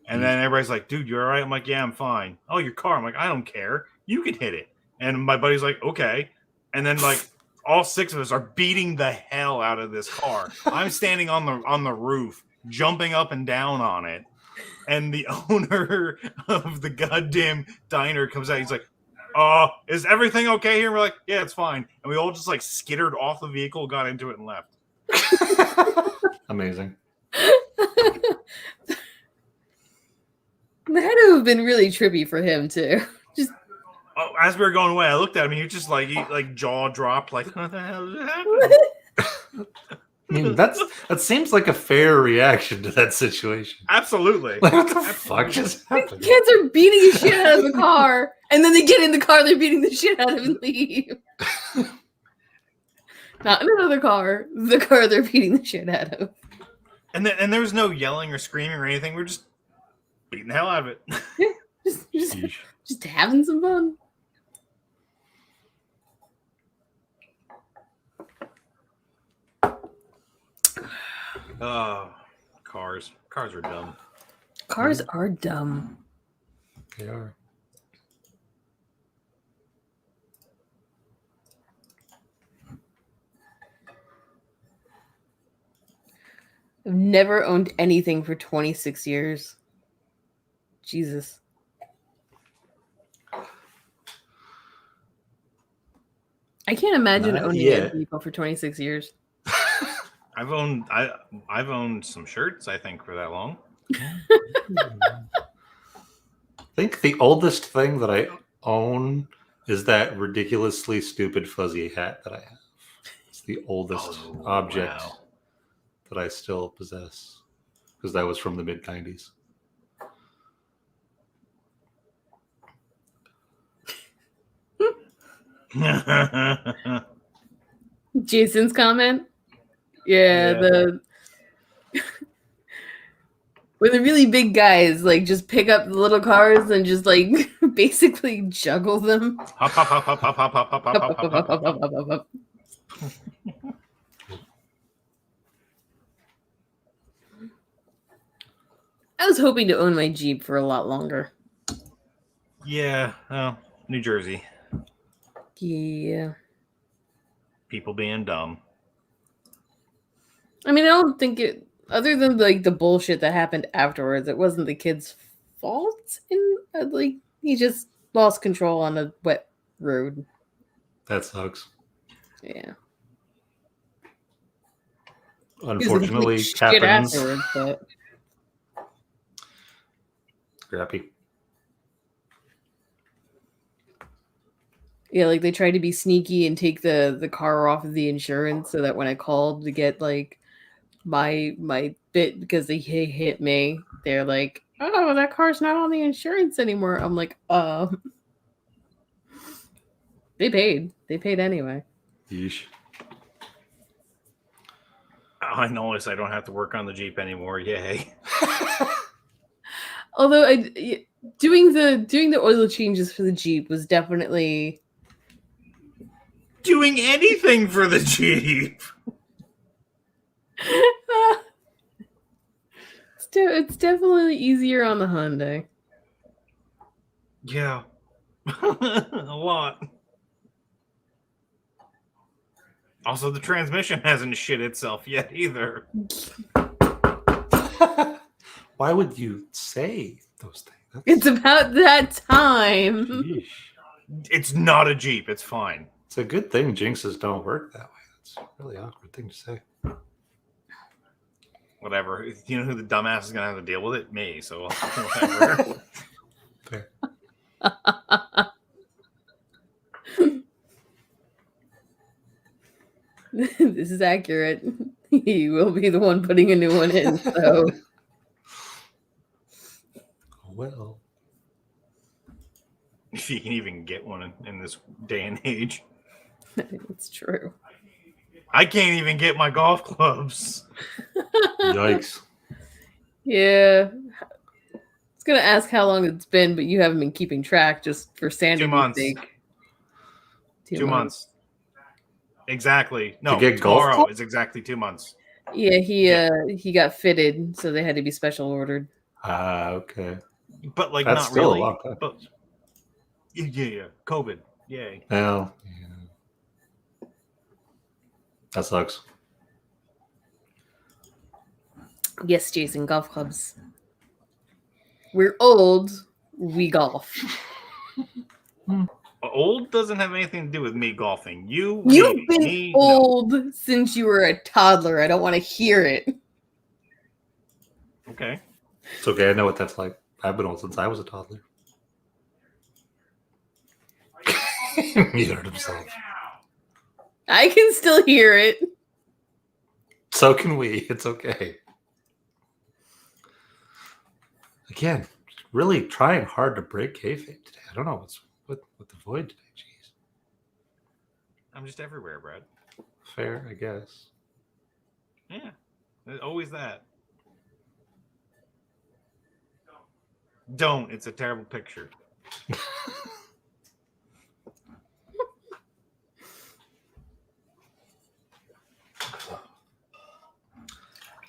And then everybody's like, dude, you all right? I'm like, yeah, I'm fine. Oh, your car. I'm like, I don't care. You can hit it. And my buddy's like, okay. And then like all 6 of us are beating the hell out of this car. I'm standing on the roof, jumping up and down on it. And the owner of the goddamn diner comes out. He's like, is everything okay here? And we're like, yeah, it's fine. And we all just like skittered off the vehicle, got into it, and left. Amazing. That had to have been really trippy for him too. Just As we were going away, I looked at him and he was just like, jaw dropped, like, what the hell is happening? I mean, that seems like a fair reaction to that situation. Absolutely. Like, what the fuck just happened? kids are beating the shit out of the car, and then they get in the car, they're beating the shit out of it and leave. Not in another car. The car they're beating the shit out of. And there was no yelling or screaming or anything. We're just beating the hell out of it. Just having some fun. Oh, cars. Cars are dumb. Cars are dumb. They are. I've never owned anything for 26 years. Jesus. I can't imagine Not owning yet. a vehicle for 26 years. I've owned some shirts, I think, for that long. I think the oldest thing that I own is that ridiculously stupid fuzzy hat that I have. It's the oldest object wow. that I still possess because that was from the mid-90s. Jason's comment? Yeah, the where the really big guys like just pick up the little cars and just like basically juggle them. Hop, hop, hop, hop, hop, hop, hop, hop, hop, hop, hop, hop. I was hoping to own my Jeep for a lot longer. Yeah, oh, New Jersey. Yeah. People being dumb. I mean, I don't think it, other than like the bullshit that happened afterwards, it wasn't the kid's fault. Like, he just lost control on a wet road. That sucks. Yeah. Unfortunately, Shit happens. afterwards, but Scrappy. yeah, like they tried to be sneaky and take the car off of the insurance so that when I called to get like my bit because they hit me, they're like, "Oh, that car's not on the insurance anymore." I'm like, They paid anyway. Yeesh. I noticed I don't have to work on the Jeep anymore. Yay. Although doing the oil changes for the Jeep was definitely Doing anything for the Jeep. it's definitely easier on the Hyundai. Yeah. A lot. Also, the transmission hasn't shit itself yet either. Why would you say those things? It's about that time. Yeesh. It's not a Jeep. It's fine. It's a good thing jinxes don't work that way. That's a really awkward thing to say. Whatever. You know who the dumbass is gonna have to deal with it? Me. So whatever. Fair. This is accurate. He will be the one putting a new one in. So Well, If you can even get one in this day and age. it's true. I can't even get my golf clubs. yikes. Yeah. I was gonna ask how long it's been, but you haven't been keeping track just for sanity's months. sake. 2 months. Exactly. No, get golf tomorrow clubs? is exactly 2 months. Yeah, he got fitted, so they had to be special ordered. Okay. But like That's not still a really. long time. But yeah. COVID. Yay. Well, yeah. That sucks. Yes, Jason, golf clubs. We're old. We golf. Old doesn't have anything to do with me golfing. You've maybe. been Me, no. old since you were a toddler. I don't want to hear it. Okay. It's okay. I know what that's like. I've been old since I was a toddler. He heard himself. I can still hear it. So can we. It's okay. Again, really trying hard to break kayfabe today. I don't know what's with the void today. Jeez. I'm just everywhere, Brad. Fair, I guess. Yeah. Always that. Don't. It's a terrible picture.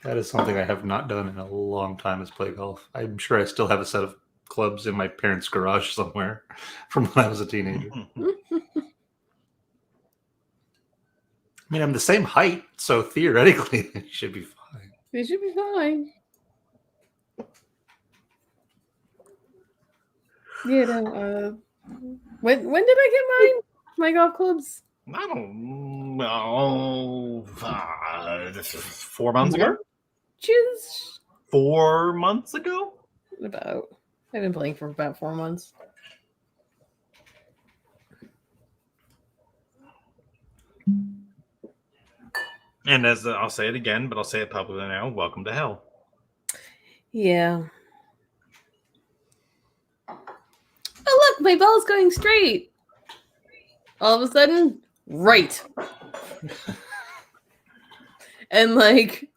That is something I have not done in a long time is play golf. I'm sure I still have a set of clubs in my parents' garage somewhere from when I was a teenager. I mean, I'm the same height, so theoretically it should be fine. It should be fine. You know, when did I get my golf clubs? I don't know. 4 months ago? Just 4 months ago? about. I've been playing for about 4 months. And as I'll say it again, but I'll say it publicly now. Welcome to hell. Yeah. Oh, look, my ball's going straight. All of a sudden, right. And like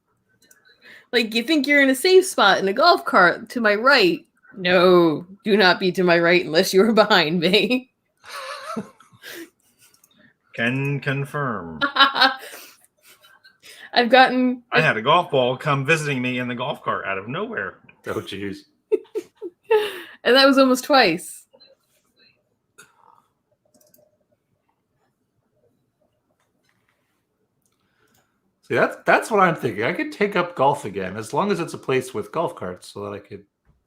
you think you're in a safe spot in a golf cart to my right. No, do not be to my right unless you are behind me. Can confirm. I've gotten. I had a golf ball come visiting me in the golf cart out of nowhere. Oh, jeez. And that was almost twice. See, that's what I'm thinking. I could take up golf again as long as it's a place with golf carts so that I could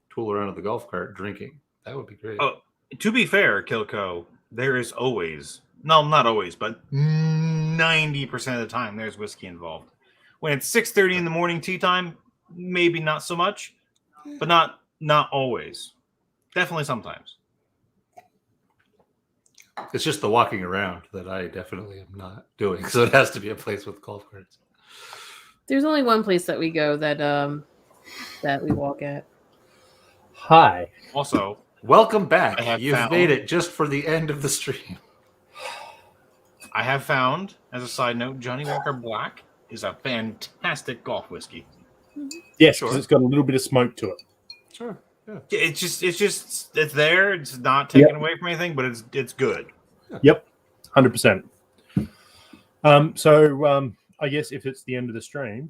tool around at the golf cart drinking. That would be great. Oh, to be fair, Kilco, there is always, no, not always, but 90% of the time there's whiskey involved. When it's 6:30 in the morning tea time, maybe not so much, but not always. Definitely sometimes. It's just the walking around that I definitely am not doing. So it has to be a place with golf carts. There's only one place that we go that we walk at. Hi. Also, Welcome back. I have You've found- made it just for the end of the stream. I have found, as a side note, Johnny Walker Black is a fantastic golf whiskey. Yes, Sure. because it's got a little bit of smoke to it. Sure. Yeah. It's there. It's not taken away from anything, but it's good. Yep, 100%. So I guess if it's the end of the stream,